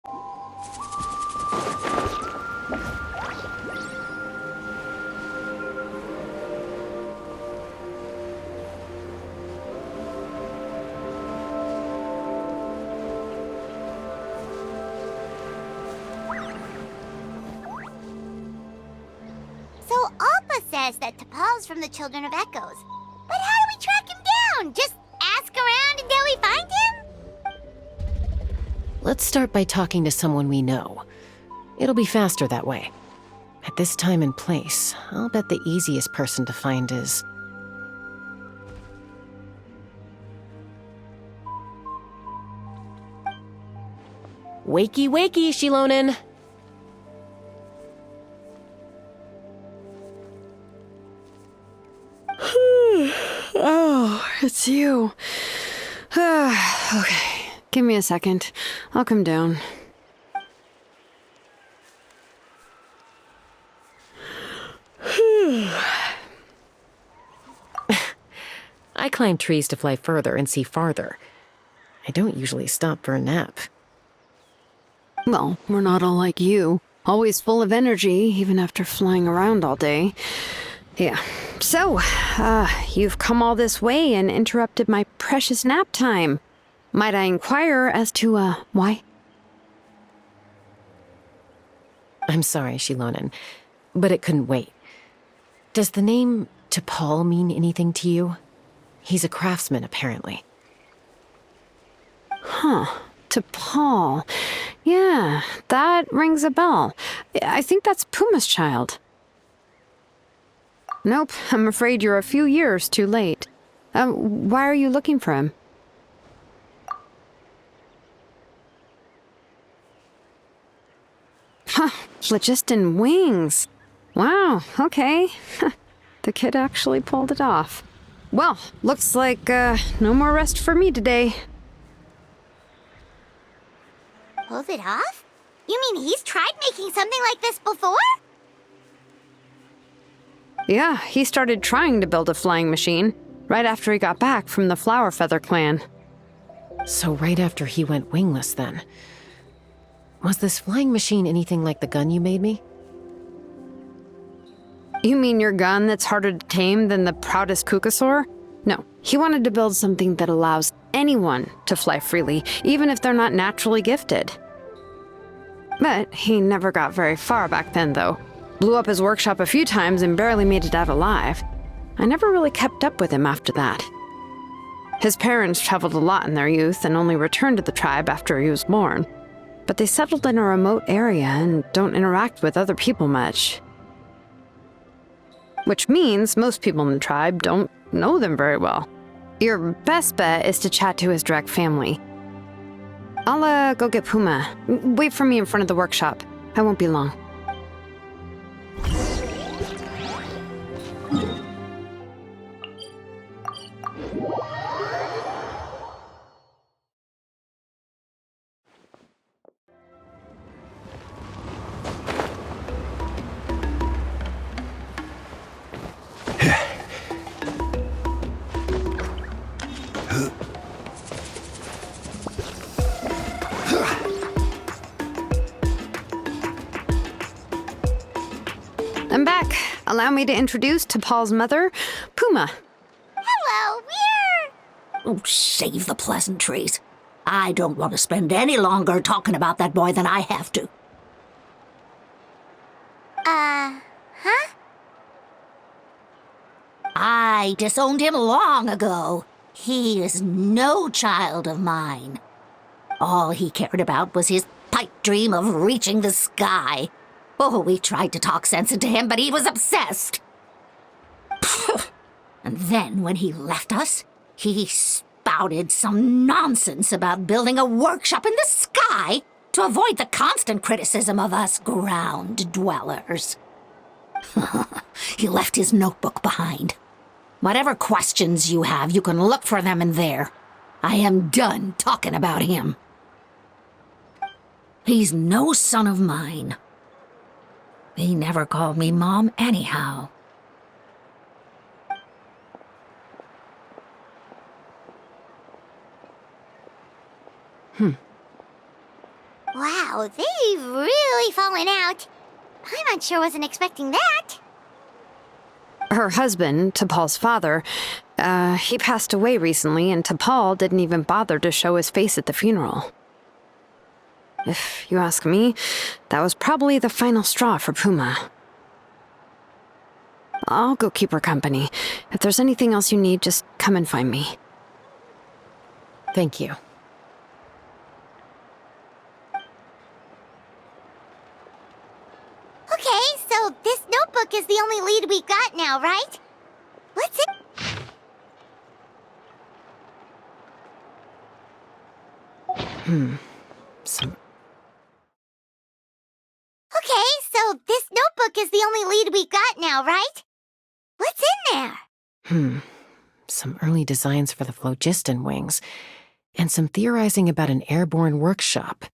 So Alpa says that T'Pol's from the Children of Echoes. But how do we track him down? Just ask around until we find him? Let's start by talking to someone we know. It'll be faster that way. At this time and place, I'll bet the easiest person to find is... Wakey, wakey, Shilonen! Oh, it's you. Okay, give me a second. I'll come down. I climb trees to fly further and see farther. I don't usually stop for a nap. Well, we're not all like you. Always full of energy, even after flying around all day. Yeah. So, you've come all this way and interrupted my precious nap time. Might I inquire as to, why? I'm sorry, Shilonen, but it couldn't wait. Does the name T'Pol mean anything to you? He's a craftsman, apparently. Huh. T'Pol. Yeah, that rings a bell. I think that's Puma's child. Nope, I'm afraid you're a few years too late. Why are you looking for him? Huh, phlogiston wings. Wow, okay. The kid actually pulled it off. Well, looks like, no more rest for me today. Pulled it off? You mean he's tried making something like this before? Yeah, he started trying to build a flying machine right after he got back from the Flower Feather clan. So right after he went wingless, then. Was this flying machine anything like the gun you made me? You mean your gun that's harder to tame than the proudest Kukasaur? No, he wanted to build something that allows anyone to fly freely, even if they're not naturally gifted. But he never got very far back then, though. Blew up his workshop a few times and barely made it out alive. I never really kept up with him after that. His parents traveled a lot in their youth and only returned to the tribe after he was born. But they settled in a remote area and don't interact with other people much. Which means most people in the tribe don't know them very well. Your best bet is to chat to his direct family. I'll, go get Puma. Wait for me in front of the workshop. I won't be long. I'm back. Allow me to introduce T'Pol's mother, Puma. Hello, we're... Oh, save the pleasantries. I don't want to spend any longer talking about that boy than I have to. Huh? I disowned him long ago. He is no child of mine. All he cared about was his pipe dream of reaching the sky. Oh, we tried to talk sense into him, but he was obsessed. And then when he left us, he spouted some nonsense about building a workshop in the sky to avoid the constant criticism of us ground dwellers. He left his notebook behind. Whatever questions you have, you can look for them in there. I am done talking about him. He's no son of mine. He never called me Mom anyhow. Wow, they've really fallen out. Paimon sure wasn't expecting that. Her husband, T'Pol's father, he passed away recently, and T'Pol didn't even bother to show his face at the funeral. If you ask me, that was probably the final straw for Puma. I'll go keep her company. If there's anything else you need, just come and find me. Thank you. Okay, so this notebook is the only lead we've got now, right? What's it? Some Okay, so this notebook is the only lead we've got now, right? What's in there? Some early designs for the phlogiston wings, and some theorizing about an airborne workshop.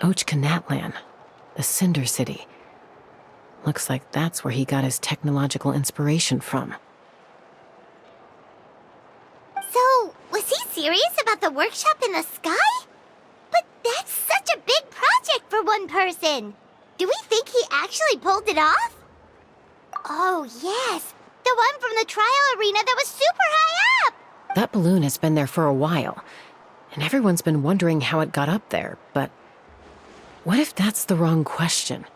Ochkanatlan, the Cinder City. Looks like that's where he got his technological inspiration from. So, was he serious about the workshop in the sky? But that's such a big project for one person. Do we think he actually pulled it off? Oh, yes. The one from the trial arena that was super high up. That balloon has been there for a while, and everyone's been wondering how it got up there, but what if that's the wrong question?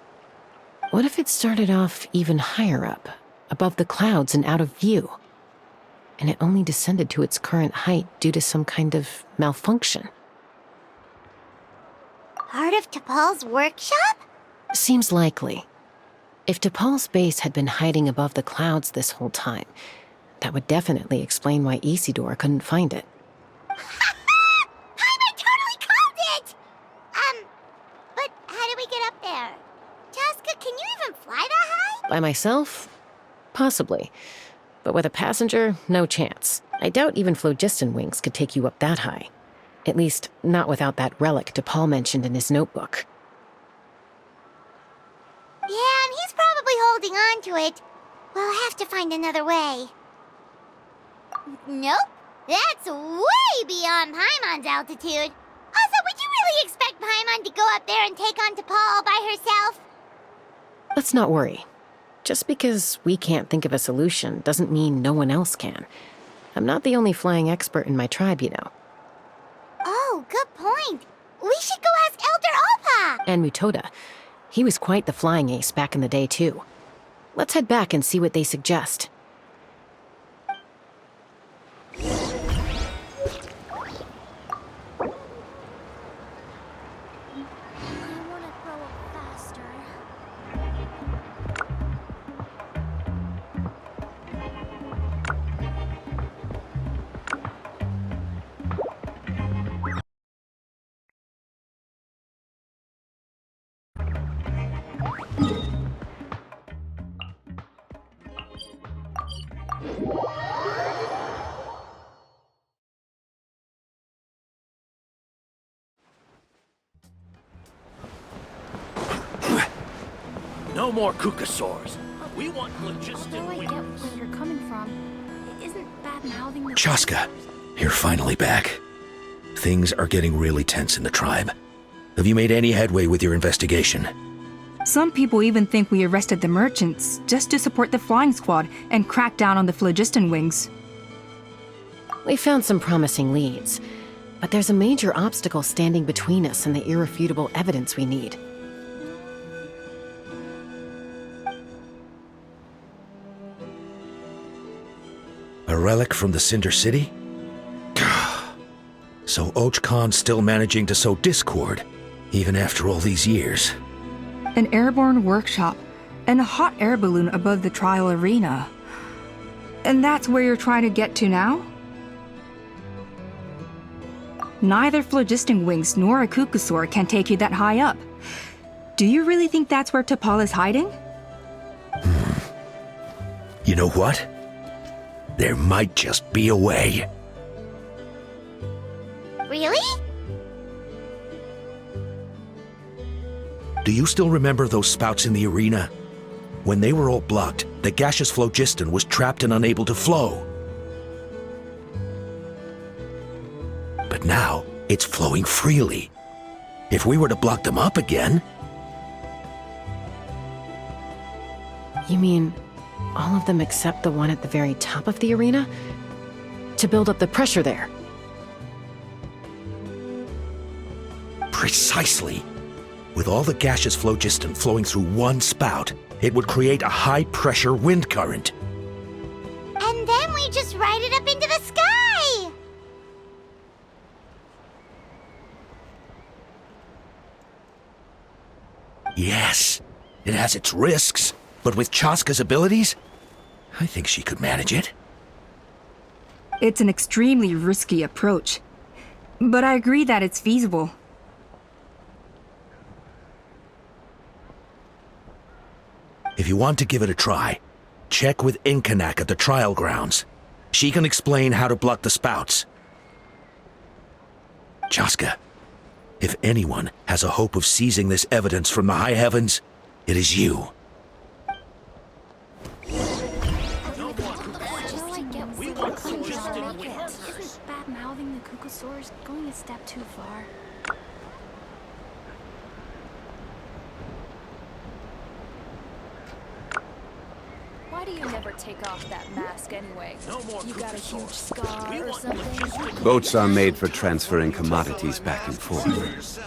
What if it started off even higher up, above the clouds and out of view, and it only descended to its current height due to some kind of malfunction? Part of T'Pol's workshop? Seems likely. If T'Pol's base had been hiding above the clouds this whole time, that would definitely explain why Isidore couldn't find it. Paimon totally called it! But how do we get up there? Chasca, can you even fly that high? By myself? Possibly. But with a passenger, no chance. I doubt even phlogiston wings could take you up that high. At least, not without that relic T'Pol mentioned in his notebook. Yeah, and he's probably holding on to it. We'll have to find another way. Nope. That's way beyond Paimon's altitude. Also, would you really expect Paimon to go up there and take on T'Pol all by herself? Let's not worry. Just because we can't think of a solution doesn't mean no one else can. I'm not the only flying expert in my tribe, you know. Oh, good point. We should go ask Elder Opa! And Mutoda. He was quite the flying ace back in the day, too. Let's head back and see what they suggest. No more Kukasaurs. We want phlogiston Although I wings. get where you're coming from, it isn't bad-mouthing the... Chasca, you're finally back. Things are getting really tense in the tribe. Have you made any headway with your investigation? Some people even think we arrested the merchants just to support the flying squad and crack down on the phlogiston wings. We found some promising leads, but there's a major obstacle standing between us and the irrefutable evidence we need. A relic from the Cinder City? So Ochkon's still managing to sow discord, even after all these years. An airborne workshop and a hot air balloon above the trial arena. And that's where you're trying to get to now? Neither phlogiston wings nor a Kukasaur can take you that high up. Do you really think that's where T'Pol is hiding? You know what? There might just be a way. Really? Do you still remember those spouts in the arena? When they were all blocked, the gaseous phlogiston was trapped and unable to flow. But now, it's flowing freely, If we were to block them up again... You mean all of them except the one at the very top of the arena? To build up the pressure there? Precisely. With all the gaseous phlogiston flowing through one spout, it would create a high-pressure wind current. And then we just ride it up into the sky! Yes, it has its risks, but with Chasca's abilities, I think she could manage it. It's an extremely risky approach, but I agree that it's feasible. If you want to give it a try, check with Inkanak at the trial grounds. She can explain how to block the spouts. Chasca, if anyone has a hope of seizing this evidence from the high heavens, it is you. Isn't bad-mouthing the Kukasaurs going a step too far? Why do you never take off that mask anyway? No more You got a huge Kukasaurs. scar We or want something? logistic... Boats are made for transferring commodities back and forth.